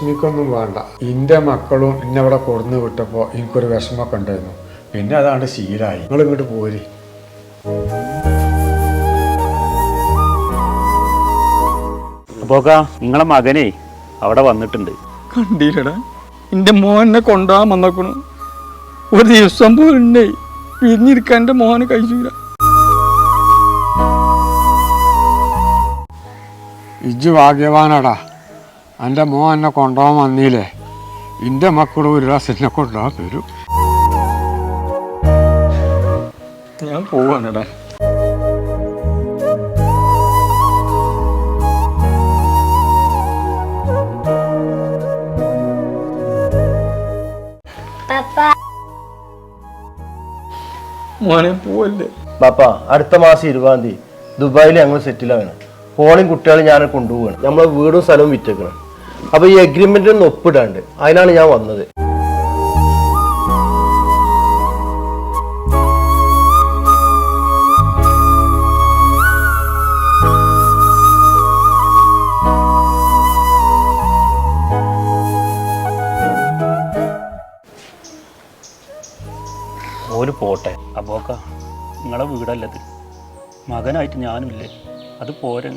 വിഷമിക്കൊന്നും വേണ്ട. എൻ്റെ മക്കളും എന്നെ ഇവിടെ കൊടുന്ന് വിട്ടപ്പോൾ എനിക്കൊരു വിഷമമൊക്കെ ഉണ്ടായിരുന്നു. പിന്നെ അതാണ്ട് ശീലമായി. നിങ്ങൾ ഇങ്ങോട്ട് പോര്. അപ്പോക്കാ നിങ്ങളെ മകനെ അവിടെ വന്നിട്ടുണ്ട്. കണ്ടീലടാ, എൻ്റെ മോനെ കൊണ്ടുപോകാൻ വന്നേക്കണു. ഒരു ദിവസം പോലുണ്ടേ പിരിഞ്ഞിരിക്കാൻ എൻ്റെ മോനെ കഴിച്ചില്ല. ഇജ്ജ് ഭാഗ്യവാനാടാ, എൻ്റെ മോൻ എന്നെ കൊണ്ടുപോകാൻ വന്നില്ലേ. എൻ്റെ മക്കളും ഒരു പ്രാവശ്യം എന്നെ കൊണ്ടുപോകാൻ വരും. ഞാൻ പോവാനടാ. മോനെ പോവല്ലേ പാപ്പ. അടുത്ത മാസം 20-ാം തീയതി ദുബായിൽ ഞങ്ങൾ സെറ്റിലാണ്. ഫോണും കുട്ടികളും ഞാൻ കൊണ്ടുപോവാണ്. നമ്മളെ വീടും സ്ഥലവും വിറ്റേക്കണം. അപ്പോൾ ഈ എഗ്രിമെൻ്റ് ഒന്ന് ഒപ്പിടാണ്ട്, അതിനാണ് ഞാൻ വന്നത്. ഓല് പോട്ടെ. അപ്പോക്ക നിങ്ങളെ വീടല്ലത്, മകനായിട്ട് ഞാനുമില്ലേ, അത് പോരെ.